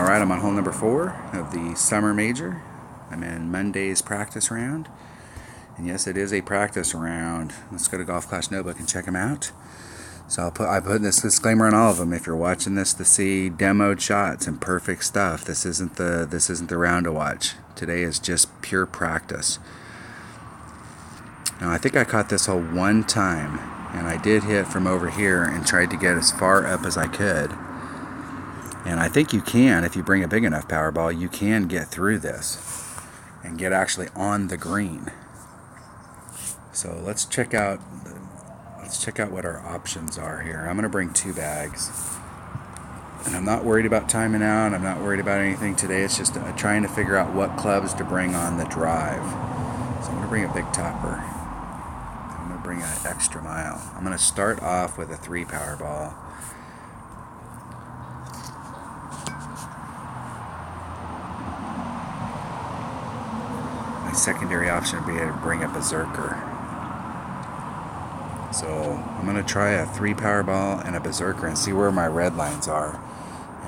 Alright, I'm on hole number 4 of the Summer Major. I'm in Monday's practice round. And yes, it is a practice round. Let's go to Golf Clash Notebook and check them out. So I put this disclaimer on all of them. If you're watching this to see demoed shots and perfect stuff, this isn't the round to watch. Today is just pure practice. Now I think I caught this hole one time, and I did hit from over here and tried to get as far up as I could. And I think you can, if you bring a big enough power ball, you can get through this and get actually on the green. So let's check out what our options are here. I'm going to bring 2 bags. And I'm not worried about timing out. I'm not worried about anything today. It's just trying to figure out what clubs to bring on the drive. So I'm going to bring a big topper. I'm going to bring an extra mile. I'm going to start off with a 3 power ball. My secondary option would be to bring a berserker. So I'm going to try a 3 power ball and a berserker and see where my red lines are,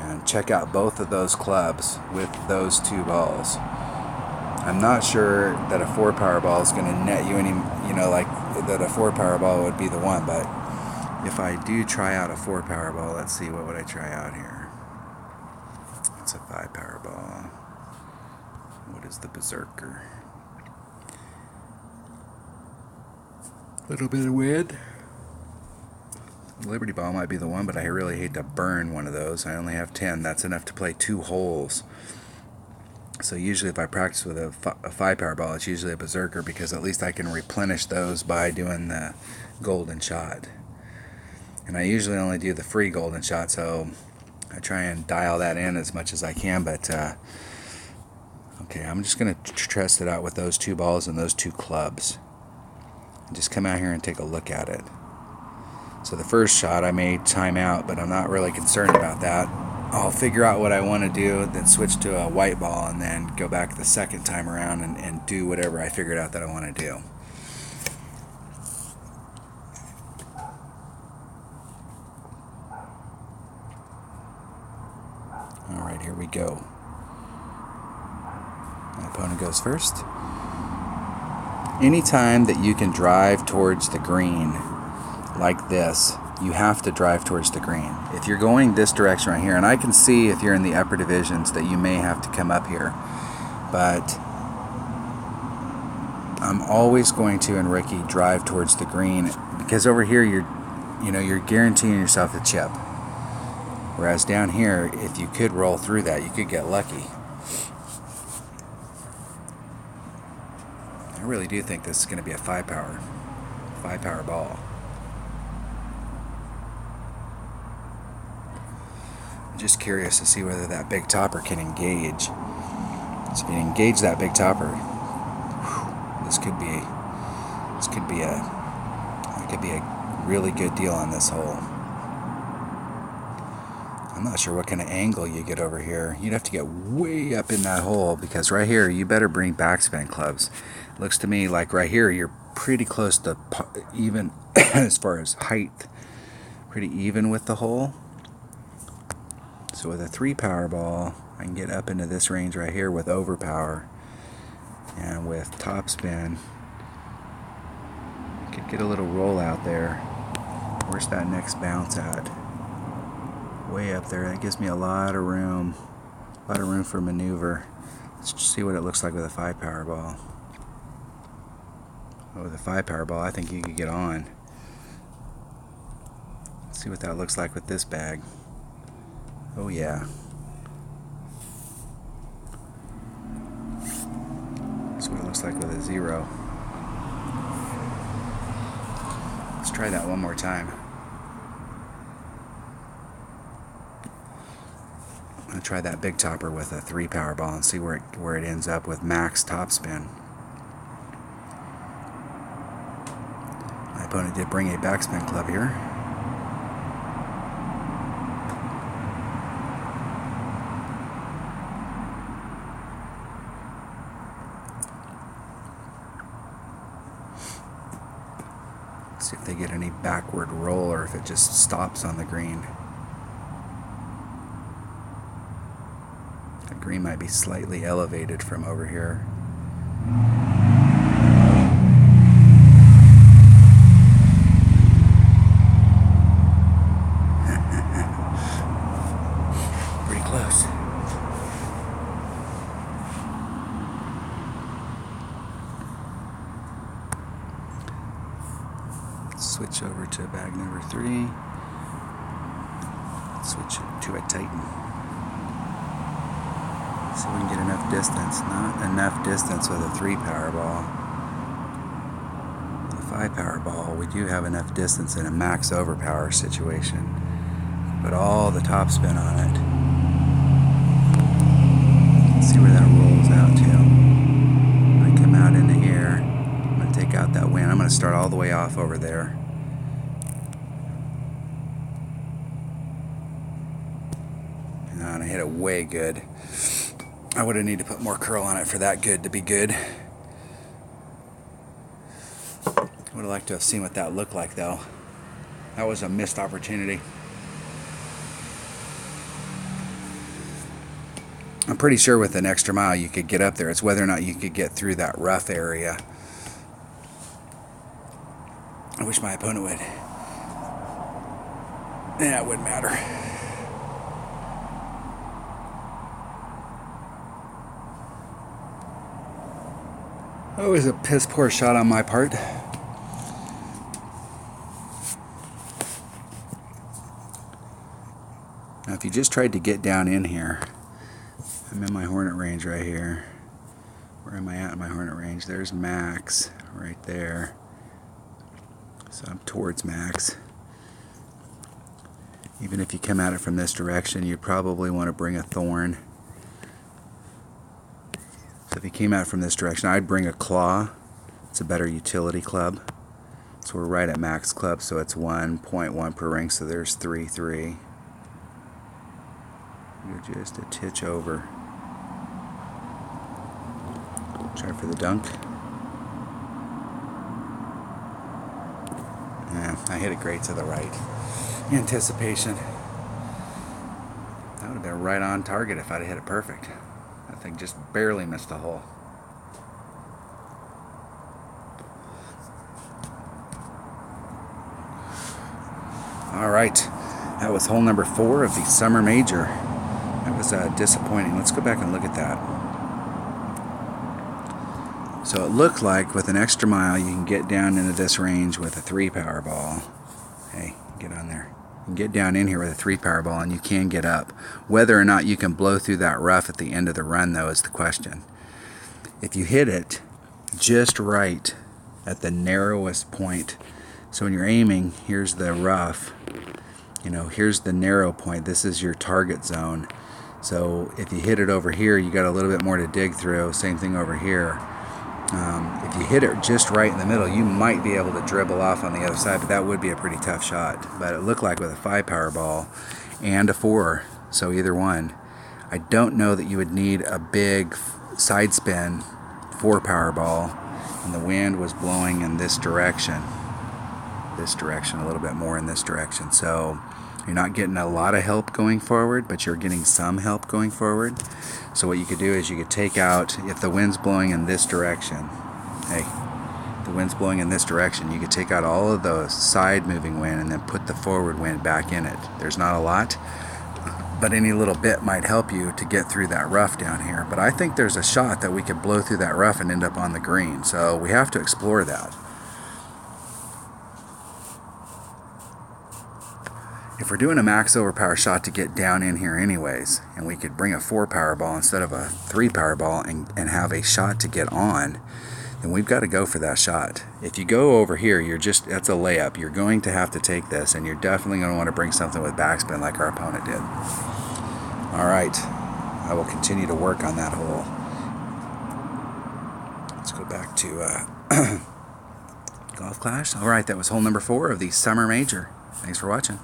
and check out both of those clubs with those 2 balls. I'm not sure that a 4 power ball is going to net you any, like that a 4 power ball would be the one, but if I do try out a 4 power ball, let's see, what would I try out here? It's a 5 power ball. What is the berserker? Little bit of wind. Liberty ball might be the one, but I really hate to burn one of those. I only have 10. That's enough to play 2 holes. So usually if I practice with a 5 power ball, it's usually a berserker, because at least I can replenish those by doing the golden shot. And I usually only do the free golden shot, so I try and dial that in as much as I can. But okay, I'm just going to test it out with those 2 balls and those 2 clubs. Just come out here and take a look at it. So the first shot I may time out, but I'm not really concerned about that. I'll figure out what I want to do, then switch to a white ball, and then go back the second time around and do whatever I figured out that I want to do. Alright, here we go. My opponent goes first. Anytime that you can drive towards the green like this, you have to drive towards the green. If you're going this direction right here, and I can see if you're in the upper divisions that you may have to come up here, but I'm always going to, in rookie, drive towards the green, because over here you're guaranteeing yourself a chip. Whereas down here, if you could roll through that, you could get lucky. I really do think this is going to be a 5 power ball. I'm just curious to see whether that big topper can engage. So if you engage that big topper, this could be a really good deal on this hole. I'm not sure what kind of angle you get over here. You'd have to get way up in that hole, because right here you better bring backspin clubs. It looks to me like right here you're pretty close to even as far as height, pretty even with the hole. So with a 3 power ball, I can get up into this range right here with overpower, and with topspin I could get a little roll out there. Where's that next bounce at? Way up there. That gives me a lot of room for maneuver. Let's just see what it looks like with a 5 power ball. Oh, with a 5 power ball, I think you could get on. Let's see what that looks like with this bag. Oh yeah. That's what it looks like with a 0. Let's try that one more time. I'm going to try that big topper with a 3 power ball and see where it ends up with max topspin. My opponent did bring a backspin club here. See if they get any backward roll, or if it just stops on the green. The green might be slightly elevated from over here. Pretty close. Switch over to bag number 3. Switch to a Titan. So we can get enough distance. Not enough distance with a 3 Powerball. With a 5 Powerball, we do have enough distance in a max overpower situation. Put all the top spin on it. Let's see where that rolls out to. I come out into here. I'm going to take out that wind. I'm going to start all the way off over there. And I hit it way good. I would have needed to put more curl on it for that good to be good. I would have liked to have seen what that looked like though. That was a missed opportunity. I'm pretty sure with an extra mile you could get up there. It's whether or not you could get through that rough area. I wish my opponent would. Yeah, it wouldn't matter. That was a piss poor shot on my part. Now if you just tried to get down in here, I'm in my Hornet range right here. Where am I at in my Hornet range? There's max right there. So I'm towards max. Even if you come at it from this direction, you'd probably want to bring a thorn. So if you came out from this direction, I'd bring a claw. It's a better utility club. So we're right at max club, so it's 1.1 per ring, so there's 3.3. You're just a titch over. Try for the dunk. Yeah, I hit it great to the right. Anticipation. That would have been right on target if I'd have hit it perfect. That thing just barely missed the hole. Alright, that was hole number 4 of the Summer Major. That was disappointing. Let's go back and look at that. So it looked like with an extra mile you can get down into this range with a 3 Powerball. Hey, get on there. You can get down in here with a 3 Powerball and you can get up. Whether or not you can blow through that rough at the end of the run though is the question. If you hit it just right at the narrowest point, so when you're aiming, here's the rough, here's the narrow point, this is your target zone. So if you hit it over here, you got a little bit more to dig through. Same thing over here. If you hit it just right in the middle, you might be able to dribble off on the other side, but that would be a pretty tough shot. But it looked like with a 5 Powerball and a 4, so either one, I don't know that you would need a big side spin 4 Powerball, and the wind was blowing in this direction, a little bit more in this direction. So you're not getting a lot of help going forward, but you're getting some help going forward. So what you could do is you could take out, if the wind's blowing in this direction, the wind's blowing in this direction, you could take out all of the side moving wind and then put the forward wind back in it. There's not a lot, but any little bit might help you to get through that rough down here. But I think there's a shot that we could blow through that rough and end up on the green. So we have to explore that. If we're doing a max overpower shot to get down in here anyways, and we could bring a 4 Powerball instead of a 3 Powerball and have a shot to get on, then we've got to go for that shot. If you go over here, that's a layup. You're going to have to take this, and you're definitely going to want to bring something with backspin like our opponent did. All right, I will continue to work on that hole. Let's go back to Golf Clash. All right, that was hole number 4 of the Summer Major. Thanks for watching.